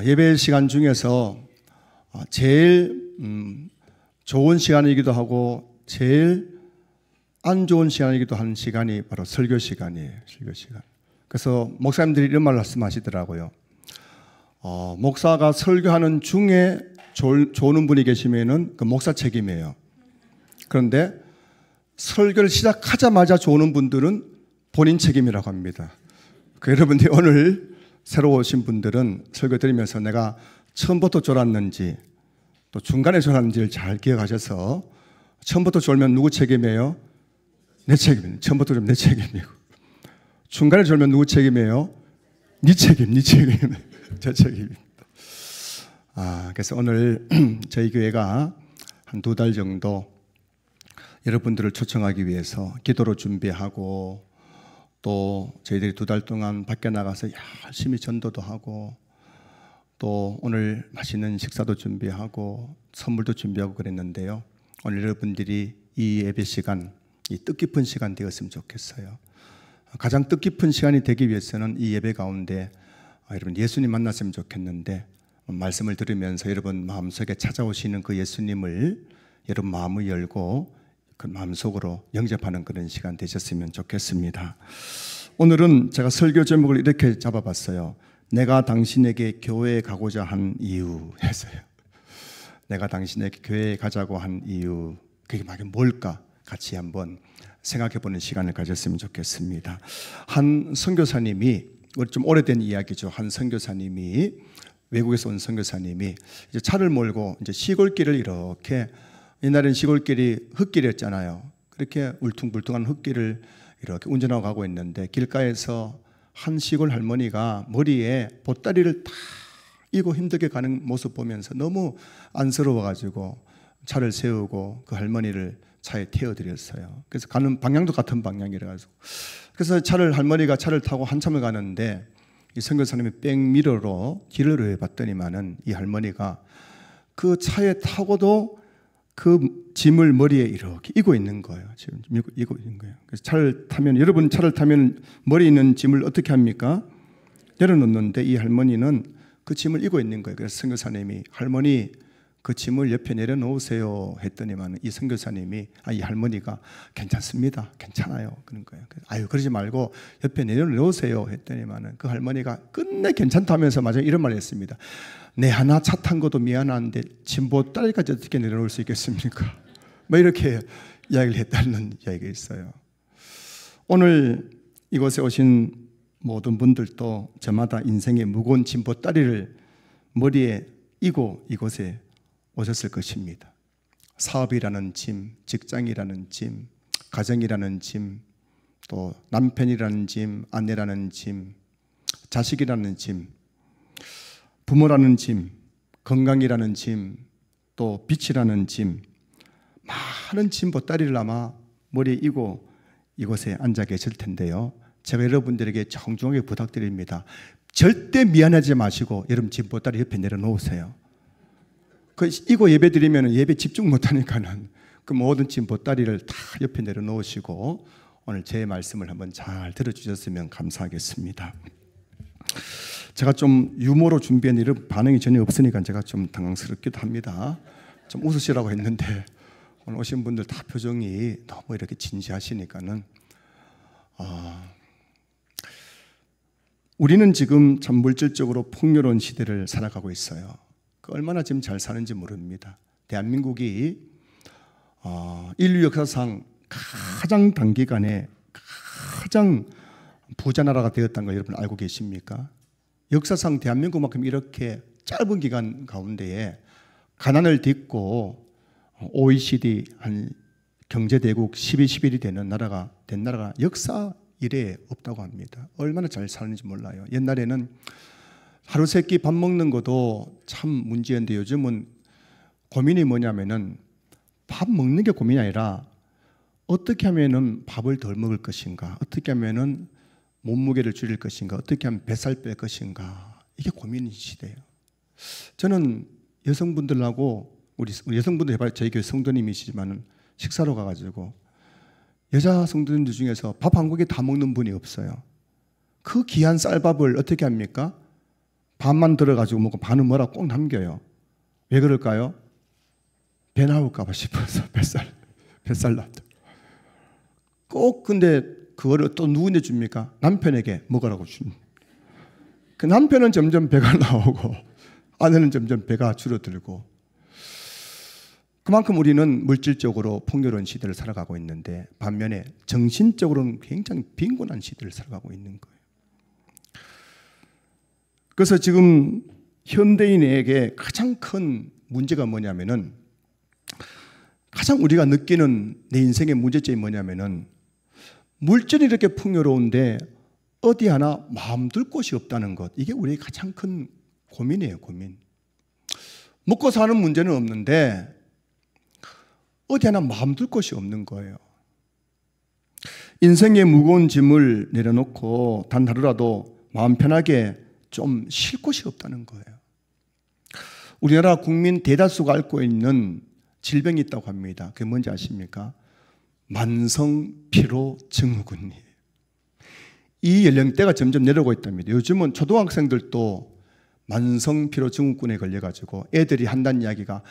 예배 시간 중에서 제일 좋은 시간이기도 하고 제일 안 좋은 시간이기도 한 시간이 바로 설교 시간이에요. 설교 시간. 그래서 목사님들이 이런 말 말씀하시더라고요. 목사가 설교하는 중에 조는 분이 계시면은 그 목사 책임이에요. 그런데 설교를 시작하자마자 조는 분들은 본인 책임이라고 합니다. 여러분들이 오늘 새로 오신 분들은 설교 들으면서 내가 처음부터 졸았는지 또 중간에 졸았는지를 잘 기억하셔서 처음부터 졸면 누구 책임이에요? 내 책임이에요. 처음부터 졸면 내 책임이고 중간에 졸면 누구 책임이에요? 네 책임, 네 책임, 제 책임입니다. 그래서 오늘 저희 교회가 한 2달 정도 여러분들을 초청하기 위해서 기도로 준비하고 또 저희들이 2달 동안 밖에 나가서 열심히 전도도 하고 또 오늘 맛있는 식사도 준비하고 선물도 준비하고 그랬는데요. 오늘 여러분들이 이 예배 시간, 이 뜻깊은 시간 되었으면 좋겠어요. 가장 뜻깊은 시간이 되기 위해서는 이 예배 가운데 여러분 예수님 만났으면 좋겠는데 말씀을 들으면서 여러분 마음속에 찾아오시는 그 예수님을 여러분 마음을 열고 그 마음속으로 영접하는 그런 시간 되셨으면 좋겠습니다. 오늘은 제가 설교 제목을 이렇게 잡아봤어요. 내가 당신에게 교회에 가고자 한 이유 했어요. 내가 당신에게 교회에 가자고 한 이유, 그게 뭘까? 같이 한번 생각해보는 시간을 가졌으면 좋겠습니다. 한 선교사님이, 좀 오래된 이야기죠. 한 선교사님이, 외국에서 온 선교사님이 이제 차를 몰고 이제 시골길을 이렇게, 옛날엔 시골길이 흙길이었잖아요. 그렇게 울퉁불퉁한 흙길을 이렇게 운전하고 가고 있는데 길가에서 한 시골 할머니가 머리에 보따리를 다 이고 힘들게 가는 모습 보면서 너무 안쓰러워가지고 차를 세우고 그 할머니를 차에 태워드렸어요. 그래서 가는 방향도 같은 방향이라 가지고 그래서 할머니가 차를 타고 한참을 가는데 이 선교사님이 백미러로 뒤를 해봤더니만은 이 할머니가 그 차에 타고도 그 짐을 머리에 이렇게 이고 있는 거예요. 지금 이고 있는 거예요. 그래서 여러분 차를 타면 머리에 있는 짐을 어떻게 합니까? 내려놓는데 이 할머니는 그 짐을 이고 있는 거예요. 그래서 선교사님이 할머니 그 짐을 옆에 내려놓으세요 했더니만 이 선교사님이 이 할머니가 괜찮습니다. 괜찮아요. 그런 거예요. 그러지 말고 옆에 내려놓으세요 했더니만 그 할머니가 끝내 괜찮다면서 마지막에 이런 말을 했습니다. 내 하나 차 탄 것도 미안한데 짐보 딸까지 어떻게 내려놓을 수 있겠습니까? 이렇게 이야기를 했다는 이야기가 있어요. 오늘 이곳에 오신 모든 분들도 저마다 인생의 무거운 짐보 따리를 머리에 이고 이곳에 오셨을 것입니다. 사업이라는 짐, 직장이라는 짐, 가정이라는 짐, 또 남편이라는 짐, 아내라는 짐, 자식이라는 짐, 부모라는 짐, 건강이라는 짐, 또 빛이라는 짐, 많은 짐 보따리를 아마 머리에 이고 이곳에 앉아 계실 텐데요. 제가 여러분들에게 정중하게 부탁드립니다. 절대 미안하지 마시고 여러분 짐 보따리 옆에 내려놓으세요. 이거 예배 드리면 예배 집중 못하니까는 그 모든 짐 보따리를 다 옆에 내려놓으시고 오늘 제 말씀을 한번 잘 들어주셨으면 감사하겠습니다. 제가 좀 유머로 준비한 이런 반응이 전혀 없으니까 제가 좀 당황스럽기도 합니다. 좀 웃으시라고 했는데 오늘 오신 분들 다 표정이 너무 이렇게 진지하시니까는 우리는 지금 참 물질적으로 풍요로운 시대를 살아가고 있어요. 얼마나 지금 잘 사는지 모릅니다. 대한민국이 인류 역사상 가장 단기간에 가장 부자 나라가 되었다는 거 여러분 알고 계십니까? 역사상 대한민국만큼 이렇게 짧은 기간 가운데에 가난을 딛고 OECD 한 경제대국 12, 11이 된 나라가 역사 이래 없다고 합니다. 얼마나 잘 사는지 몰라요. 옛날에는 하루 세 끼 밥 먹는 것도 참 문제였는데 요즘은 고민이 뭐냐면은 밥 먹는 게 고민이 아니라 어떻게 하면은 밥을 덜 먹을 것인가, 어떻게 하면은 몸무게를 줄일 것인가, 어떻게 하면 뱃살 뺄 것인가, 이게 고민인 시대예요. 저는 여성분들하고 우리 여성분들 해봐야 저희 교회 성도님이시지만은 식사로 가가지고 여자 성도님들 중에서 밥 한 공기 다 먹는 분이 없어요. 그 귀한 쌀밥을 어떻게 합니까? 반만 들어가지고 먹고 반은 뭐라 꼭 남겨요. 왜 그럴까요? 배 나올까 봐 싶어서 뱃살 나도. 꼭 근데 그거를 또 누구한테 줍니까? 남편에게 먹으라고 준. 그 남편은 점점 배가 나오고 아내는 점점 배가 줄어들고 그만큼 우리는 물질적으로 풍요로운 시대를 살아가고 있는데 반면에 정신적으로는 굉장히 빈곤한 시대를 살아가고 있는 거예요. 그래서 지금 현대인에게 가장 큰 문제가 뭐냐면은 가장 우리가 느끼는 내 인생의 문제점이 뭐냐면은 물질이 이렇게 풍요로운데 어디 하나 마음 둘 곳이 없다는 것. 이게 우리의 가장 큰 고민이에요, 고민. 먹고 사는 문제는 없는데 어디 하나 마음 둘 곳이 없는 거예요. 인생의 무거운 짐을 내려놓고 단 하루라도 마음 편하게 좀 쉴 곳이 없다는 거예요. 우리나라 국민 대다수가 앓고 있는 질병이 있다고 합니다. 그게 뭔지 아십니까? 만성피로증후군이에요. 이 연령대가 점점 내려오고 있답니다. 요즘은 초등학생들도 만성피로증후군에 걸려가지고 애들이 한다는 이야기가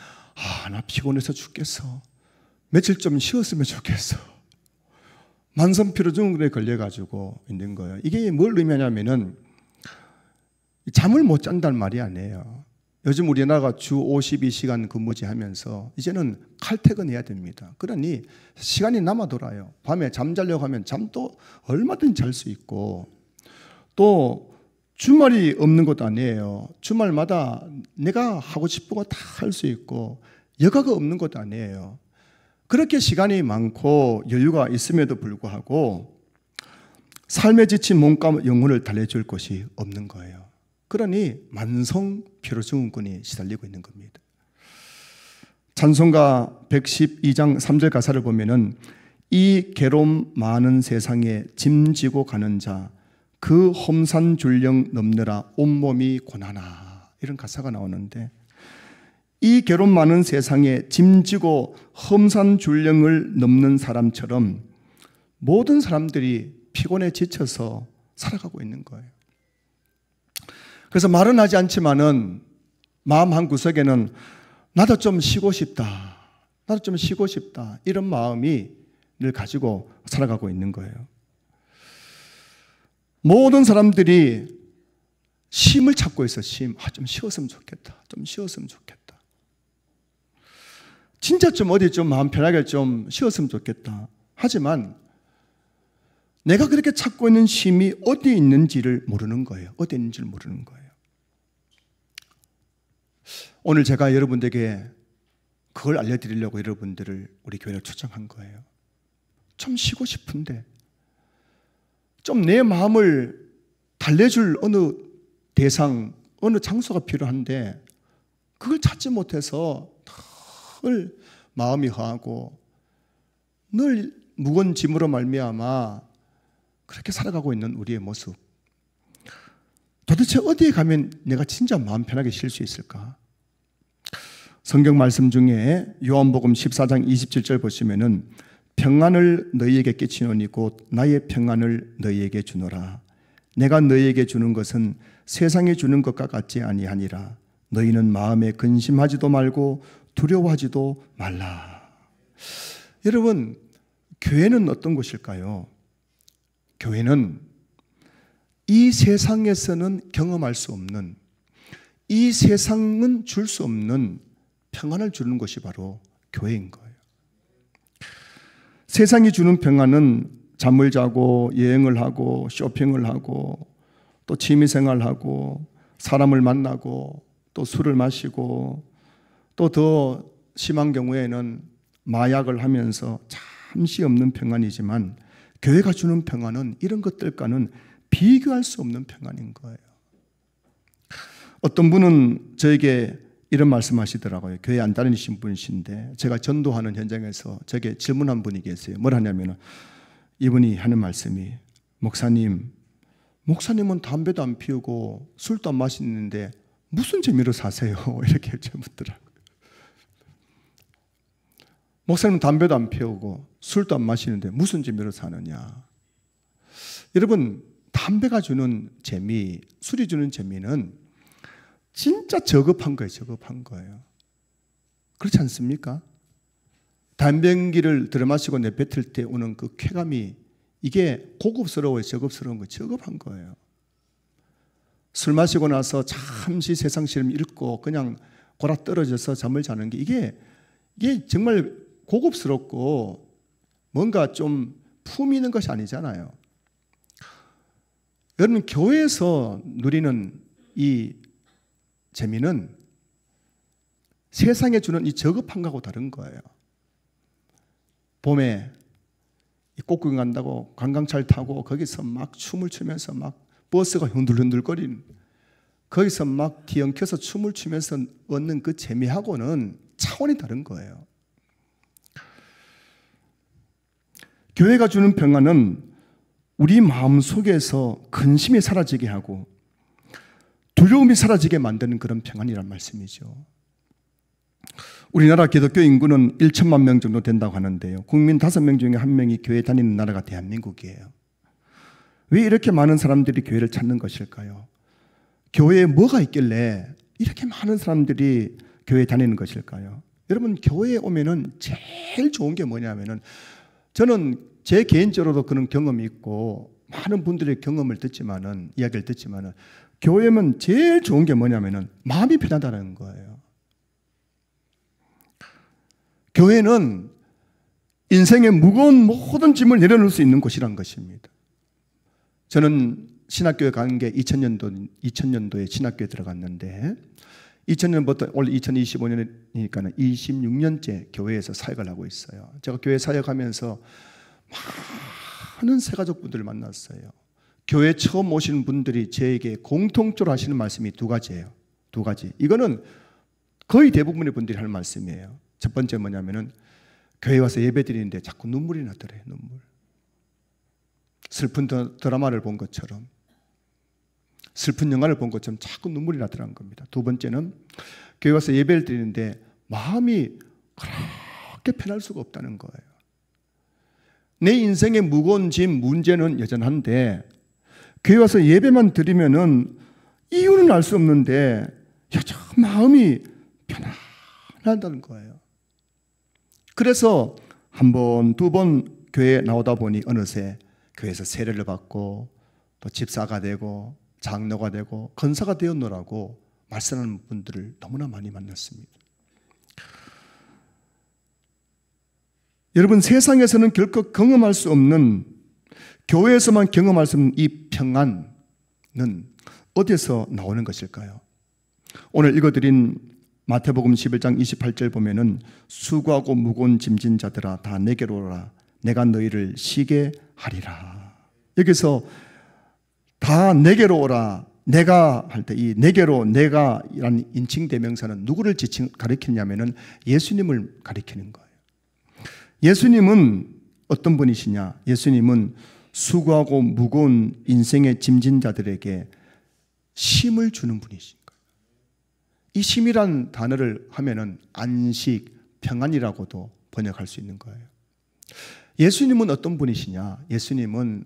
나 피곤해서 죽겠어. 며칠 좀 쉬었으면 좋겠어. 만성피로증후군에 걸려가지고 있는 거예요. 이게 뭘 의미하냐면은 잠을 못 잔다는 말이 아니에요. 요즘 우리나라가 주 52시간 근무제 하면서 이제는 칼퇴근해야 됩니다. 그러니 시간이 남아 돌아요. 밤에 잠자려고 하면 잠도 얼마든지 잘 수 있고 또 주말이 없는 것도 아니에요. 주말마다 내가 하고 싶은 거 다 할 수 있고 여가가 없는 것도 아니에요. 그렇게 시간이 많고 여유가 있음에도 불구하고 삶에 지친 몸과 영혼을 달래줄 것이 없는 거예요. 그러니 만성피로증후군이 시달리고 있는 겁니다. 찬송가 112장 3절 가사를 보면은 이 괴로움 많은 세상에 짐지고 가는 자 그 험산 줄령 넘느라 온몸이 고나나 이런 가사가 나오는데 이 괴로움 많은 세상에 짐지고 험산 줄령을 넘는 사람처럼 모든 사람들이 피곤에 지쳐서 살아가고 있는 거예요. 그래서 말은 하지 않지만은 마음 한 구석에는 나도 좀 쉬고 싶다. 나도 좀 쉬고 싶다. 이런 마음이 늘 가지고 살아가고 있는 거예요. 모든 사람들이 쉼을 찾고 있어. 쉼. 좀 쉬었으면 좋겠다. 좀 쉬었으면 좋겠다. 진짜 좀 어디 좀 마음 편하게 좀 쉬었으면 좋겠다. 하지만 내가 그렇게 찾고 있는 쉼이 어디에 있는지를 모르는 거예요. 어디에 있는지를 모르는 거예요. 오늘 제가 여러분들에게 그걸 알려드리려고 여러분들을 우리 교회를 초청한 거예요. 좀 쉬고 싶은데 좀 내 마음을 달래줄 어느 대상, 어느 장소가 필요한데 그걸 찾지 못해서 늘 마음이 허하고 늘 무거운 짐으로 말미암아 그렇게 살아가고 있는 우리의 모습. 도대체 어디에 가면 내가 진짜 마음 편하게 쉴 수 있을까? 성경 말씀 중에 요한복음 14장 27절 보시면은 평안을 너희에게 끼치노니 곧 나의 평안을 너희에게 주노라. 내가 너희에게 주는 것은 세상에 주는 것과 같지 아니하니라. 너희는 마음에 근심하지도 말고 두려워하지도 말라. 여러분, 교회는 어떤 곳일까요? 교회는 이 세상에서는 경험할 수 없는, 이 세상은 줄 수 없는 평안을 주는 것이 바로 교회인 거예요. 세상이 주는 평안은 잠을 자고 여행을 하고 쇼핑을 하고 또 취미생활하고 사람을 만나고 또 술을 마시고 또 더 심한 경우에는 마약을 하면서 잠시 없는 평안이지만 교회가 주는 평안은 이런 것들과는 비교할 수 없는 평안인 거예요. 어떤 분은 저에게 이런 말씀하시더라고요. 교회 안 다니신 분이신데 제가 전도하는 현장에서 저에게 질문한 분이 계세요. 뭘 하냐면 이분이 하는 말씀이 목사님은 담배도 안 피우고 술도 안 마시는데 무슨 재미로 사세요? 이렇게 묻더라고요. 목사님은 담배도 안 피우고 술도 안 마시는데 무슨 재미로 사느냐? 여러분, 담배가 주는 재미, 술이 주는 재미는 진짜 저급한 거예요. 저급한 거예요. 그렇지 않습니까? 담배기를 들어마시고 내뱉을 때 오는 그 쾌감이 이게 고급스러워요. 저급스러운 거, 저급한 거예요. 술 마시고 나서 잠시 세상 시름 읽고 그냥 골아 떨어져서 잠을 자는 게 이게 정말 고급스럽고 뭔가 좀 품이 있는 것이 아니잖아요. 여러분, 교회에서 누리는 이 재미는 세상에 주는 이 저급한 거하고 다른 거예요. 봄에 꽃구경 간다고 관광차를 타고 거기서 막 춤을 추면서 막 버스가 흔들흔들거리는, 거기서 막 뒤엉켜서 춤을 추면서 얻는 그 재미하고는 차원이 다른 거예요. 교회가 주는 평안은 우리 마음 속에서 근심이 사라지게 하고 두려움이 사라지게 만드는 그런 평안이란 말씀이죠. 우리나라 기독교 인구는 1천만 명 정도 된다고 하는데요. 국민 5명 중에 1명이 교회 다니는 나라가 대한민국이에요. 왜 이렇게 많은 사람들이 교회를 찾는 것일까요? 교회에 뭐가 있길래 이렇게 많은 사람들이 교회에 다니는 것일까요? 여러분, 교회에 오면은 제일 좋은 게 뭐냐면은, 저는 제 개인적으로도 그런 경험이 있고 많은 분들의 경험을 듣지만은, 이야기를 듣지만은, 교회면 제일 좋은 게 뭐냐면은 마음이 편하다는 거예요. 교회는 인생의 무거운 모든 짐을 내려놓을 수 있는 곳이란 것입니다. 저는 신학교에 간 게 2000년도에 신학교에 들어갔는데 2000년부터 올 2025년이니까 26년째 교회에서 사역을 하고 있어요. 제가 교회 사역하면서 많은 새가족분들을 만났어요. 교회 처음 오시는 분들이 저에게 공통적으로 하시는 말씀이 두 가지예요. 두 가지. 이거는 거의 대부분의 분들이 하는 말씀이에요. 첫 번째 뭐냐면은 교회 와서 예배 드리는데 자꾸 눈물이 나더래요. 눈물. 슬픈 드라마를 본 것처럼, 슬픈 영화를 본 것처럼 자꾸 눈물이 나더라는 겁니다. 두 번째는 교회 와서 예배를 드리는데 마음이 그렇게 편할 수가 없다는 거예요. 내 인생의 무거운 짐, 문제는 여전한데 교회 와서 예배만 드리면은 이유는 알 수 없는데 저 마음이 편안하다는 거예요. 그래서 한 번, 두 번 교회에 나오다 보니 어느새 교회에서 세례를 받고 또 집사가 되고 장로가 되고 권사가 되었노라고 말씀하는 분들을 너무나 많이 만났습니다. 여러분, 세상에서는 결코 경험할 수 없는, 교회에서만 경험할 수 없는 이 평안은 어디에서 나오는 것일까요? 오늘 읽어드린 마태복음 11장 28절 보면은 수고하고 무거운 짐진 자들아 다 내게로 오라 내가 너희를 쉬게 하리라. 여기서 다 내게로 오라, 내가 할 때 이 내게로, 내가라는 인칭 대명사는 누구를 가리키냐면은 예수님을 가리키는 거예요. 예수님은 어떤 분이시냐? 예수님은 수고하고 무거운 인생의 짐진 자들에게 쉼을 주는 분이신 거예요. 이 쉼이란 단어를 하면은 안식, 평안이라고도 번역할 수 있는 거예요. 예수님은 어떤 분이시냐? 예수님은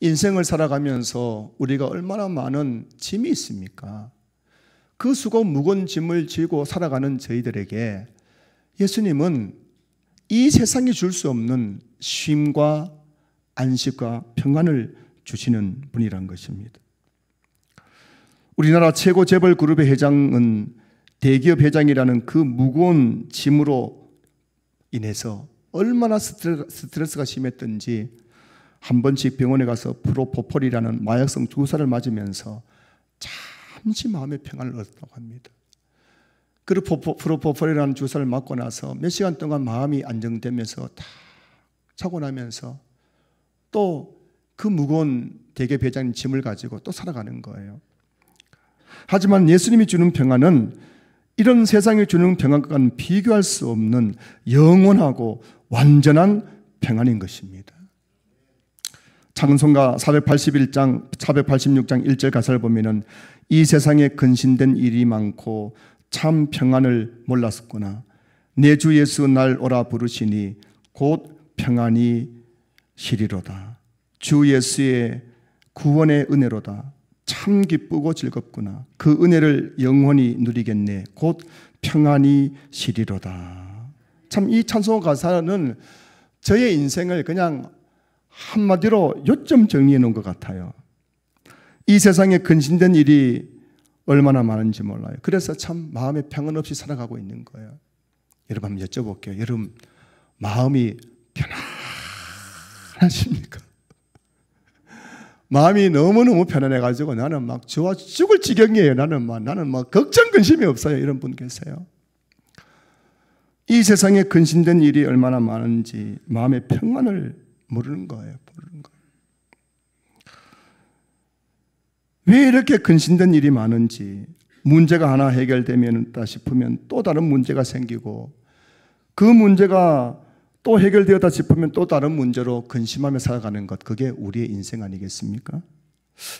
인생을 살아가면서 우리가 얼마나 많은 짐이 있습니까? 그 수고 무거운 짐을 지고 살아가는 저희들에게 예수님은 이 세상이 줄 수 없는 쉼과 안식과 평안을 주시는 분이란 것입니다. 우리나라 최고 재벌 그룹의 회장은 대기업 회장이라는 그 무거운 짐으로 인해서 얼마나 스트레스가 심했던지 한 번씩 병원에 가서 프로포폴이라는 마약성 주사를 맞으면서 잠시 마음의 평안을 얻었다고 합니다. 그 프로포폴이라는 주사를 맞고 나서 몇 시간 동안 마음이 안정되면서 딱 자고 나면서 또 그 무거운 대기업 회장님 짐을 가지고 또 살아가는 거예요. 하지만 예수님이 주는 평안은 이런 세상이 주는 평안과는 비교할 수 없는 영원하고 완전한 평안인 것입니다. 찬송가 486장 1절 가사를 보면은 이 세상에 근신된 일이 많고 참 평안을 몰랐었구나. 내 주 예수 날 오라 부르시니 곧 평안이 시리로다. 주 예수의 구원의 은혜로다. 참 기쁘고 즐겁구나. 그 은혜를 영원히 누리겠네. 곧 평안이 시리로다. 참 이 찬송 가사는 저의 인생을 그냥 한마디로 요점 정리해 놓은 것 같아요. 이 세상에 근심된 일이 얼마나 많은지 몰라요. 그래서 참 마음에 평안 없이 살아가고 있는 거예요. 여러분 한번 여쭤볼게요. 여러분 마음이 편안하십니까? 마음이 너무너무 편안해가지고 나는 막 좋아 죽을 지경이에요. 나는 막 걱정 근심이 없어요. 이런 분 계세요. 이 세상에 근심된 일이 얼마나 많은지 마음의 평안을 모르는 거예요. 왜 이렇게 근심된 일이 많은지, 문제가 하나 해결되면다 싶으면 또 다른 문제가 생기고, 그 문제가 또 해결되었다 싶으면 또 다른 문제로 근심하며 살아가는 것, 그게 우리의 인생 아니겠습니까?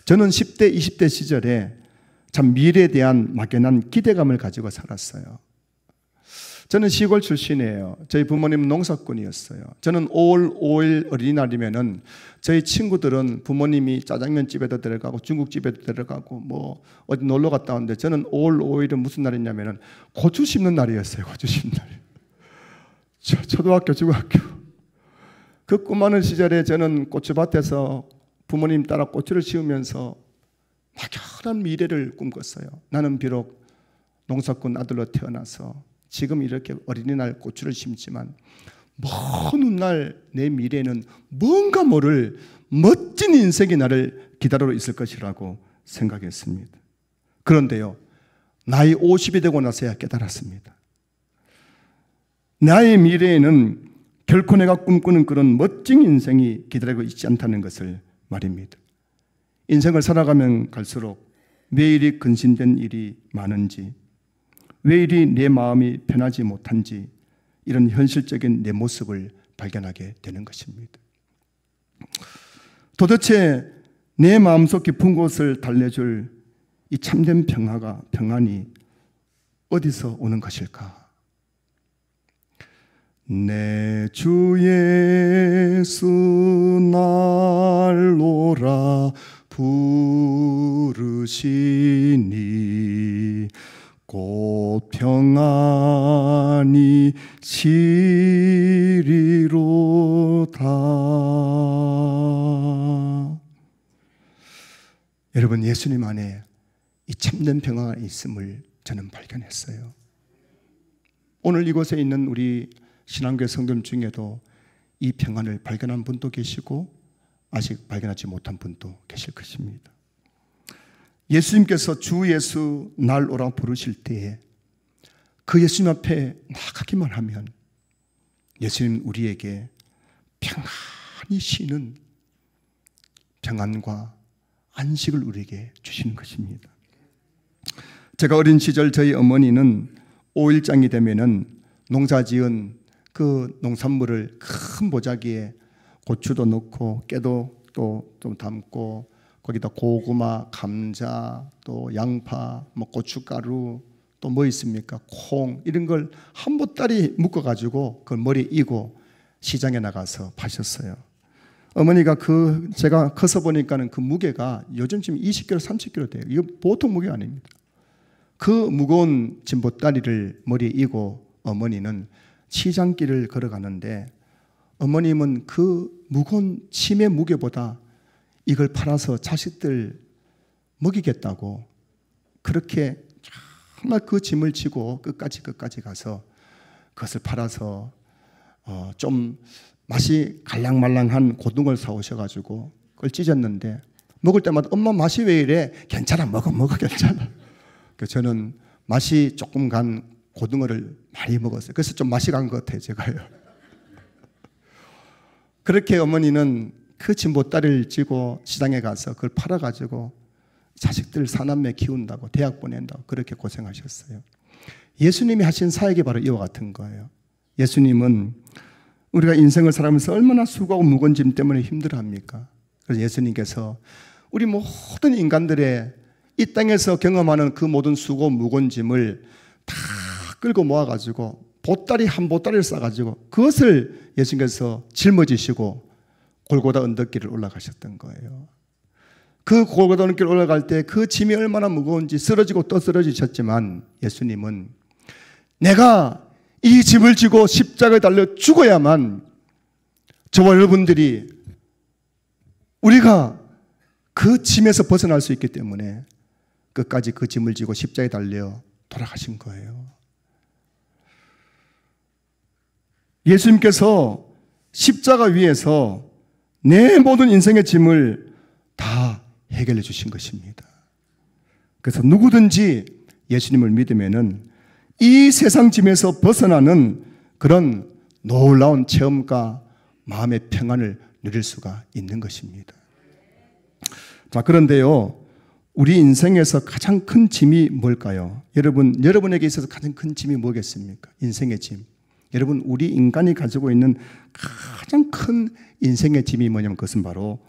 저는 10대, 20대 시절에 참 미래에 대한 막연한 기대감을 가지고 살았어요. 저는 시골 출신이에요. 저희 부모님은 농사꾼이었어요. 저는 5월 5일 어린이날이면은 저희 친구들은 부모님이 짜장면집에도 들어가고 중국집에도 들어가고 뭐 어디 놀러 갔다 오는데, 저는 5월 5일은 무슨 날이냐면은 고추 심는 날이었어요. 고추 심는 날. 초등학교, 중학교. 그 꿈 많은 시절에 저는 고추밭에서 부모님 따라 고추를 심으면서 막연한 미래를 꿈꿨어요. 나는 비록 농사꾼 아들로 태어나서 지금 이렇게 어린이날 고추를 심지만 먼 훗날 내 미래에는 뭔가 모를 멋진 인생이 나를 기다리고 있을 것이라고 생각했습니다. 그런데요, 나이 50이 되고 나서야 깨달았습니다. 나의 미래에는 결코 내가 꿈꾸는 그런 멋진 인생이 기다리고 있지 않다는 것을 말입니다. 인생을 살아가면 갈수록 왜 이리 근심된 일이 많은지, 왜 이리 내 마음이 편하지 못한지, 이런 현실적인 내 모습을 발견하게 되는 것입니다. 도대체 내 마음속 깊은 곳을 달래줄 이 참된 평안이 어디서 오는 것일까? 내 주 예수 날 오라 부르시니 곧 평안이 시리로다. 여러분, 예수님 안에 이 참된 평안이 있음을 저는 발견했어요. 오늘 이곳에 있는 우리 신앙교회 성도님 중에도 이 평안을 발견한 분도 계시고 아직 발견하지 못한 분도 계실 것입니다. 예수님께서 주 예수 날 오라 부르실 때에 그 예수님 앞에 나가기만 하면 예수님 우리에게 평안히 쉬는 평안과 안식을 우리에게 주시는 것입니다. 제가 어린 시절 저희 어머니는 5일장이 되면은 농사지은 그 농산물을 큰 보자기에 고추도 넣고 깨도 또 좀 담고 거기다 고구마, 감자, 또 양파, 뭐 고춧가루, 또 뭐 있습니까? 콩, 이런 걸 한 보따리 묶어가지고 그걸 머리에 이고 시장에 나가서 파셨어요. 어머니가 제가 커서 보니까는 그 무게가 요즘 지금 20kg, 30kg 돼요. 이거 보통 무게가 아닙니다. 그 무거운 짐보따리를 머리에 이고 어머니는 시장길을 걸어가는데, 어머님은 그 무거운 짐의 무게보다 이걸 팔아서 자식들 먹이겠다고 그렇게 정말 그 짐을 지고 끝까지 가서 그것을 팔아서 좀 맛이 갈랑말랑한 고등어를 사오셔가지고 그걸 찢었는데, 먹을 때마다 엄마 맛이 왜 이래? 괜찮아, 먹어 괜찮아. 저는 맛이 조금 간 고등어를 많이 먹었어요. 그래서 좀 맛이 간 것 같아요, 제가요. 그렇게 어머니는 그 짐보따리를 쥐고 시장에 가서 그걸 팔아가지고 자식들 사남매 키운다고, 대학 보낸다고 그렇게 고생하셨어요. 예수님이 하신 사역이 바로 이와 같은 거예요. 예수님은 우리가 인생을 살아가면서 얼마나 수고하고 무거운 짐 때문에 힘들어합니까? 그래서 예수님께서 우리 모든 인간들의 이 땅에서 경험하는 그 모든 수고 무거운 짐을 다 끌고 모아가지고 보따리 한 보따리를 싸가지고 그것을 예수님께서 짊어지시고 골고다 언덕길을 올라가셨던 거예요. 그 골고다는 길 올라갈 때 그 짐이 얼마나 무거운지 쓰러지고 또 쓰러지셨지만 예수님은 내가 이 짐을 지고 십자가에 달려 죽어야만 저와 여러분들이 우리가 그 짐에서 벗어날 수 있기 때문에 끝까지 그 짐을 지고 십자가에 달려 돌아가신 거예요. 예수님께서 십자가 위에서 내 모든 인생의 짐을 다 해결해 주신 것입니다. 그래서 누구든지 예수님을 믿으면은 이 세상 짐에서 벗어나는 그런 놀라운 체험과 마음의 평안을 누릴 수가 있는 것입니다. 자, 그런데요, 우리 인생에서 가장 큰 짐이 뭘까요? 여러분에게 있어서 가장 큰 짐이 뭐겠습니까? 인생의 짐. 여러분, 우리 인간이 가지고 있는 가장 큰 인생의 짐이 뭐냐면 그것은 바로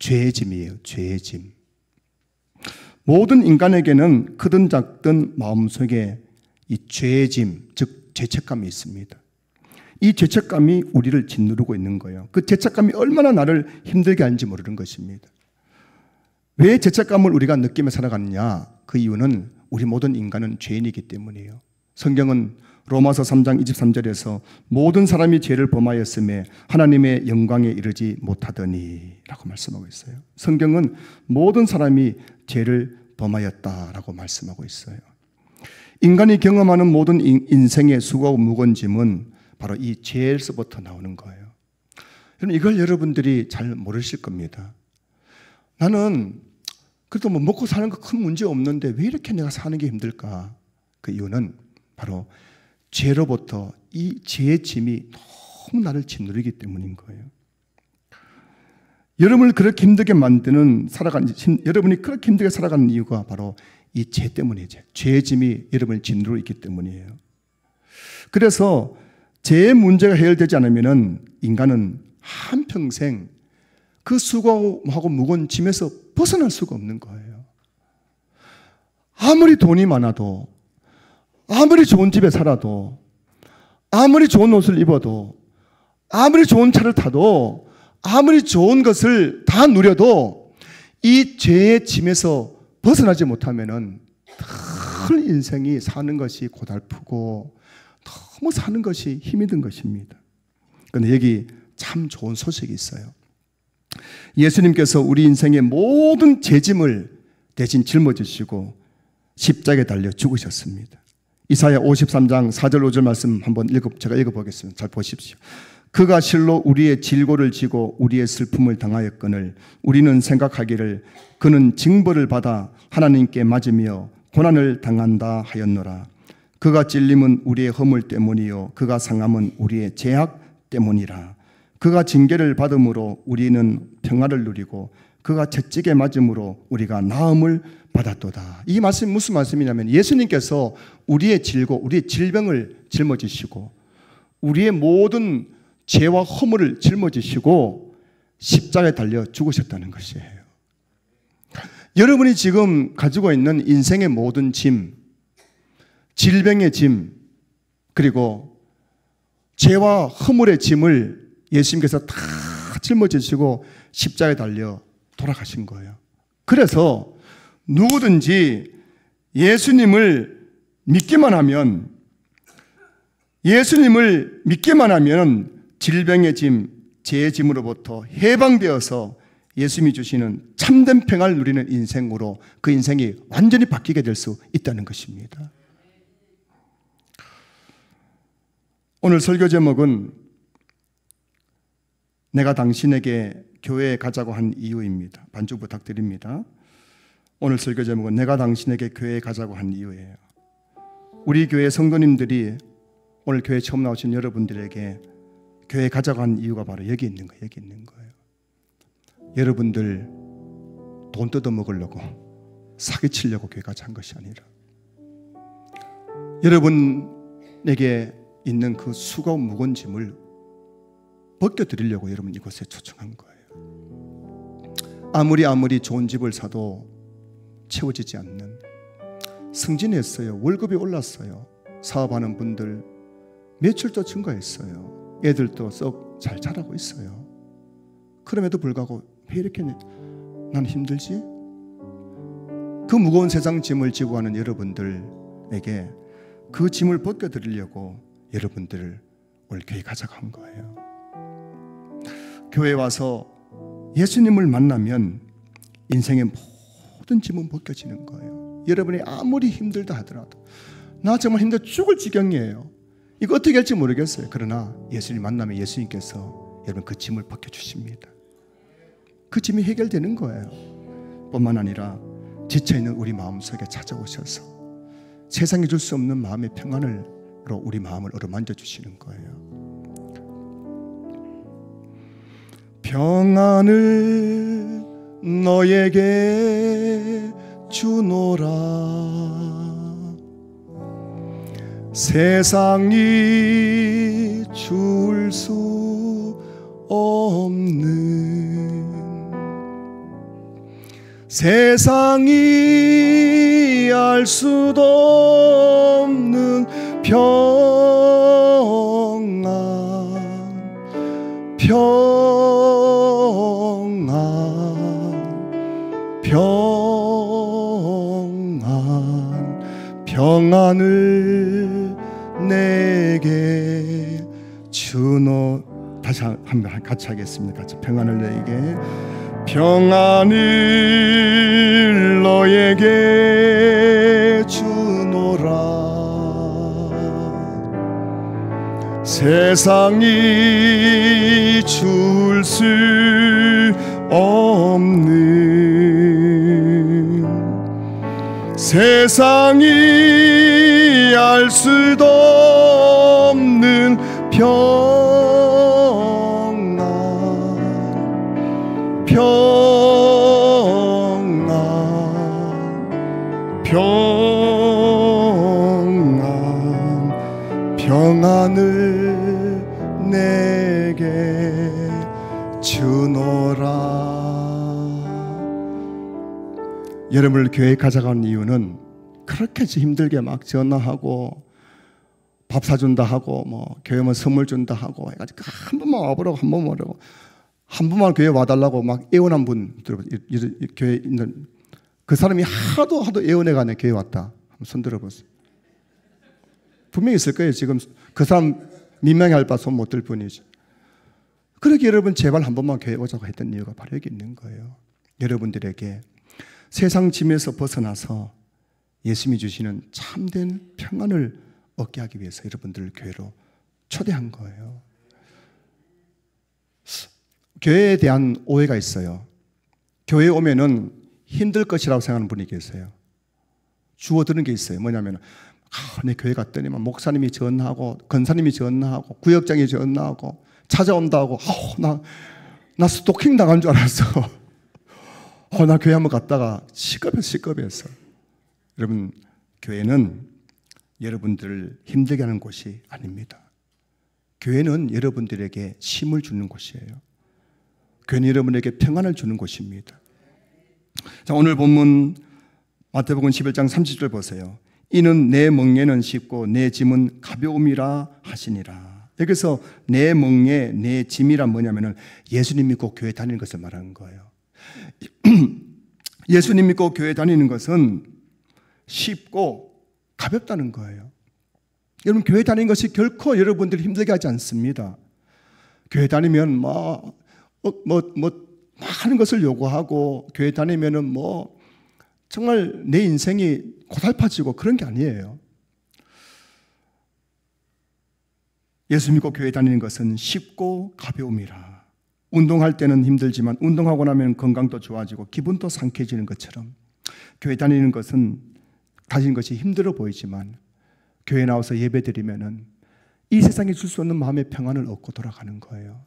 죄의 짐이에요. 죄의 짐. 모든 인간에게는 크든 작든 마음속에 이 죄의 짐, 즉 죄책감이 있습니다. 이 죄책감이 우리를 짓누르고 있는 거예요. 그 죄책감이 얼마나 나를 힘들게 하는지 모르는 것입니다. 왜 죄책감을 우리가 느끼며 살아가느냐? 그 이유는 우리 모든 인간은 죄인이기 때문이에요. 성경은 로마서 3장 23절에서 모든 사람이 죄를 범하였음에 하나님의 영광에 이르지 못하더니 라고 말씀하고 있어요. 성경은 모든 사람이 죄를 범하였다라고 말씀하고 있어요. 인간이 경험하는 모든 인생의 수고하고 무거운 짐은 바로 이 죄에서부터 나오는 거예요. 이걸 여러분들이 잘 모르실 겁니다. 나는 그래도 뭐 먹고 사는 거 큰 문제 없는데 왜 이렇게 내가 사는 게 힘들까? 그 이유는 바로 죄로부터 이 죄의 짐이 너무 나를 짓누르기 때문인 거예요. 여러분을 그렇게 힘들게 만드는 여러분이 그렇게 힘들게 살아가는 이유가 바로 이 죄 때문이죠. 죄의 짐이 여러분을 짓누르고 있기 때문이에요. 그래서 죄의 문제가 해결되지 않으면 인간은 한평생 그 수고하고 무거운 짐에서 벗어날 수가 없는 거예요. 아무리 돈이 많아도, 아무리 좋은 집에 살아도, 아무리 좋은 옷을 입어도, 아무리 좋은 차를 타도, 아무리 좋은 것을 다 누려도 이 죄의 짐에서 벗어나지 못하면은 늘 인생이 사는 것이 고달프고 너무 사는 것이 힘이 든 것입니다. 그런데 여기 참 좋은 소식이 있어요. 예수님께서 우리 인생의 모든 죄짐을 대신 짊어지시고 십자가에 달려 죽으셨습니다. 이사야 53장 4절 5절 말씀 한번 제가 읽어보겠습니다. 잘 보십시오. 그가 실로 우리의 질고를 지고 우리의 슬픔을 당하였거늘 우리는 생각하기를 그는 징벌을 받아 하나님께 맞으며 고난을 당한다 하였노라. 그가 찔림은 우리의 허물 때문이요 그가 상함은 우리의 죄악 때문이라. 그가 징계를 받음으로 우리는 평화를 누리고 그가 채찍에 맞음으로 우리가 나음을 받았도다. 이 말씀이 무슨 말씀이냐면 예수님께서 우리의 질고 우리의 질병을 짊어지시고 우리의 모든 죄와 허물을 짊어지시고 십자가에 달려 죽으셨다는 것이에요. 여러분이 지금 가지고 있는 인생의 모든 짐, 질병의 짐, 그리고 죄와 허물의 짐을 예수님께서 다 짊어지시고 십자가에 달려 돌아가신 거예요. 그래서 누구든지 예수님을 믿기만 하면 질병의 짐, 죄의 짐으로부터 해방되어서 예수님이 주시는 참된 평안을 누리는 인생으로 그 인생이 완전히 바뀌게 될 수 있다는 것입니다. 오늘 설교 제목은 내가 당신에게 교회에 가자고 한 이유입니다. 반주 부탁드립니다. 오늘 설교 제목은 내가 당신에게 교회에 가자고 한 이유예요. 우리 교회 성도님들이 오늘 교회 처음 나오신 여러분들에게 교회에 가자고 한 이유가 바로 여기 있는 거예요. 여기 있는 거예요. 여러분들 돈 뜯어먹으려고 사기치려고 교회 가자 한 것이 아니라 여러분에게 있는 그 수고와 무거운 짐을 벗겨드리려고 여러분 이곳에 초청한 거예요. 아무리 좋은 집을 사도 채워지지 않는, 승진했어요. 월급이 올랐어요. 사업하는 분들 매출도 증가했어요. 애들도 썩 잘 자라고 있어요. 그럼에도 불구하고 왜 이렇게 난 힘들지? 그 무거운 세상 짐을 지고 가는 여러분들에게 그 짐을 벗겨드리려고 여러분들을 오늘 교회 가져간 거예요. 교회에 와서 예수님을 만나면 인생의 모든 짐은 벗겨지는 거예요. 여러분이 아무리 힘들다 하더라도 나 정말 힘들어 죽을 지경이에요. 이거 어떻게 할지 모르겠어요. 그러나 예수님 만나면 예수님께서 여러분 그 짐을 벗겨주십니다. 그 짐이 해결되는 거예요. 뿐만 아니라 지쳐있는 우리 마음속에 찾아오셔서 세상에 줄 수 없는 마음의 평안으로 우리 마음을 어루만져 주시는 거예요. 평안을 너에게 주노라. 세상이 줄 수 없는, 세상이 알 수도 없는 평안, 평안을 내게 주노. 다시 한번 같이 하겠습니다. 같이 평안을 내게, 평안을 너에게 주노라. 세상이 줄 수 없는, 세상이 알 수도 없는 평안, 평안을 내게 주노라. 여러분을 교회에 가져간 이유는 그렇게 힘들게 막 전화하고 밥 사준다 하고 뭐 교회 뭐 선물 준다 하고 해가지고 한 번만 와보라고, 한 번만 와보라고, 한 번만 교회 와달라고 막 애원한 분 교회에 있는 그 사람이 하도 애원해가네. 교회 왔다 한번 손 들어보세요. 분명히 있을 거예요. 지금 그 사람 민망해할 바 손 못 들 뿐이지. 그렇게 여러분 제발 한 번만 교회 오자고 했던 이유가 바로 여기 있는 거예요. 여러분들에게 세상 짐에서 벗어나서 예수님이 주시는 참된 평안을 얻게 하기 위해서 여러분들을 교회로 초대한 거예요. 교회에 대한 오해가 있어요. 교회에 오면은 힘들 것이라고 생각하는 분이 계세요. 주워드는 게 있어요. 뭐냐면 내 교회 갔더니만 목사님이 전화하고 권사님이 전화하고 구역장이 전화하고 찾아온다고, 나 스토킹 당한 줄 알았어. 나 교회 한번 갔다가 시겁했어. 여러분, 교회는 여러분들을 힘들게 하는 곳이 아닙니다. 교회는 여러분들에게 힘을 주는 곳이에요. 교회는 여러분에게 평안을 주는 곳입니다. 자, 오늘 본문 마태복음 11장 30절 보세요. 이는 내 멍에는 쉽고 내 짐은 가벼움이라 하시니라. 여기서 내 멍에 내 짐이란 뭐냐면은 예수님 믿고 교회 다니는 것을 말하는 거예요. 예수님 믿고 교회 다니는 것은 쉽고 가볍다는 거예요. 여러분, 교회 다니는 것이 결코 여러분들을 힘들게 하지 않습니다. 교회 다니면 많은 것을 요구하고, 교회 다니면은 정말 내 인생이 고달파지고 그런 게 아니에요. 예수 믿고 교회 다니는 것은 쉽고 가벼움이라. 운동할 때는 힘들지만 운동하고 나면 건강도 좋아지고 기분도 상쾌해지는 것처럼, 교회 다니는 것이 힘들어 보이지만 교회 나와서 예배드리면은 이 세상에 줄 수 없는 마음의 평안을 얻고 돌아가는 거예요.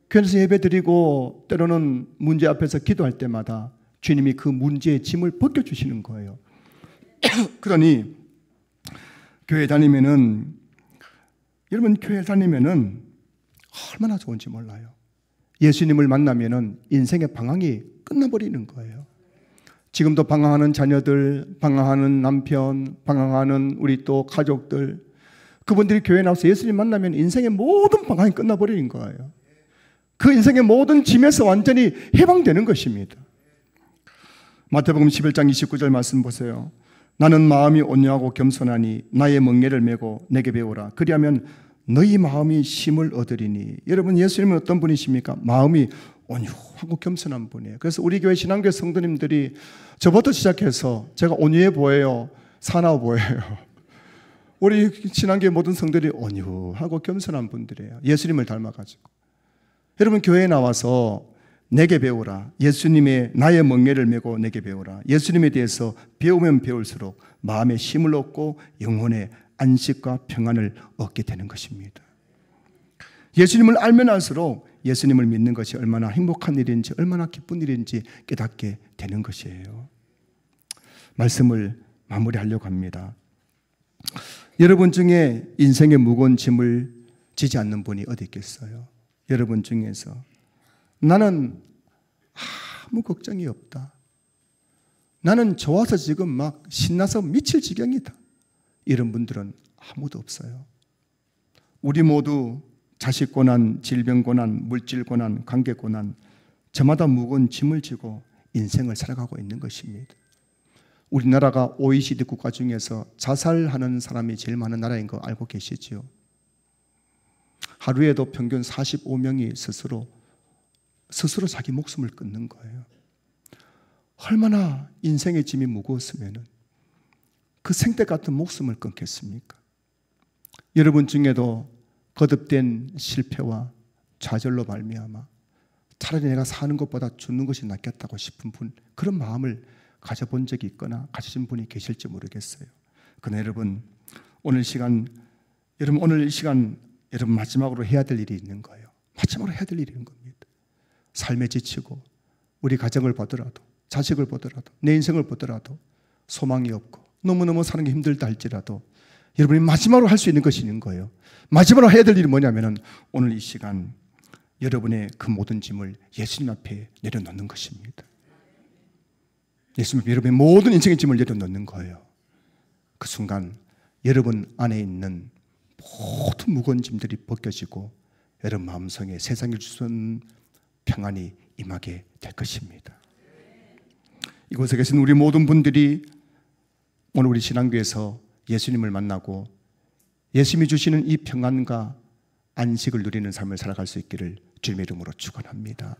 교회에서 예배드리고 때로는 문제 앞에서 기도할 때마다 주님이 그 문제의 짐을 벗겨주시는 거예요. 그러니 교회 다니면은, 여러분 교회 다니면은 얼마나 좋은지 몰라요. 예수님을 만나면은 인생의 방황이 끝나버리는 거예요. 지금도 방황하는 자녀들, 방황하는 남편, 방황하는 우리 또 가족들, 그분들이 교회에 나와서 예수님 만나면 인생의 모든 방황이 끝나버리는 거예요. 그 인생의 모든 짐에서 완전히 해방되는 것입니다. 마태복음 11장 29절 말씀 보세요. 나는 마음이 온유하고 겸손하니 나의 멍에를 메고 내게 배우라. 그리하면 너희 마음이 힘을 얻으리니. 여러분, 예수님은 어떤 분이십니까? 마음이 온유하고 겸손한 분이에요. 그래서 우리 교회 신앙교회 성도님들이 저부터 시작해서 제가 온유해 보여요? 사나워 보여요? 우리 신앙교회 모든 성들이 온유하고 겸손한 분들이에요. 예수님을 닮아가지고. 여러분, 교회에 나와서 내게 배우라. 예수님의 나의 멍에를 메고 내게 배우라. 예수님에 대해서 배우면 배울수록 마음에 힘을 얻고 영혼의 안식과 평안을 얻게 되는 것입니다. 예수님을 알면 알수록 예수님을 믿는 것이 얼마나 행복한 일인지, 얼마나 기쁜 일인지 깨닫게 되는 것이에요. 말씀을 마무리하려고 합니다. 여러분 중에 인생의 무거운 짐을 지지 않는 분이 어디 있겠어요? 여러분 중에서 나는 아무 걱정이 없다. 나는 좋아서 지금 막 신나서 미칠 지경이다. 이런 분들은 아무도 없어요. 우리 모두 자식 고난, 질병 고난, 물질 고난, 관계 고난, 저마다 무거운 짐을 지고 인생을 살아가고 있는 것입니다. 우리나라가 OECD 국가 중에서 자살하는 사람이 제일 많은 나라인 거 알고 계시지요? 하루에도 평균 45명이 스스로 자기 목숨을 끊는 거예요. 얼마나 인생의 짐이 무거웠으면 그 생떼 같은 목숨을 끊겠습니까? 여러분 중에도 거듭된 실패와 좌절로 말미암아 차라리 내가 사는 것보다 죽는 것이 낫겠다고 싶은 분, 그런 마음을 가져본 적이 있거나 가지신 분이 계실지 모르겠어요. 그러나 여러분, 오늘 이 시간 여러분 마지막으로 해야 될 일이 있는 거예요. 마지막으로 해야 될 일이 있는 겁니다. 삶에 지치고 우리 가정을 보더라도, 자식을 보더라도, 내 인생을 보더라도 소망이 없고 너무너무 사는 게 힘들다 할지라도 여러분이 마지막으로 할 수 있는 것이 있는 거예요. 마지막으로 해야 될 일이 뭐냐면 오늘 이 시간 여러분의 그 모든 짐을 예수님 앞에 내려놓는 것입니다. 예수님 앞에 여러분의 모든 인생의 짐을 내려놓는 거예요. 그 순간 여러분 안에 있는 모든 무거운 짐들이 벗겨지고 여러분 마음속에 세상에 주신 평안이 임하게 될 것입니다. 이곳에 계신 우리 모든 분들이 오늘 우리 신앙교회에서 예수님을 만나고 예수님이 주시는 이 평안과 안식을 누리는 삶을 살아갈 수 있기를 주님의 이름으로 축원합니다.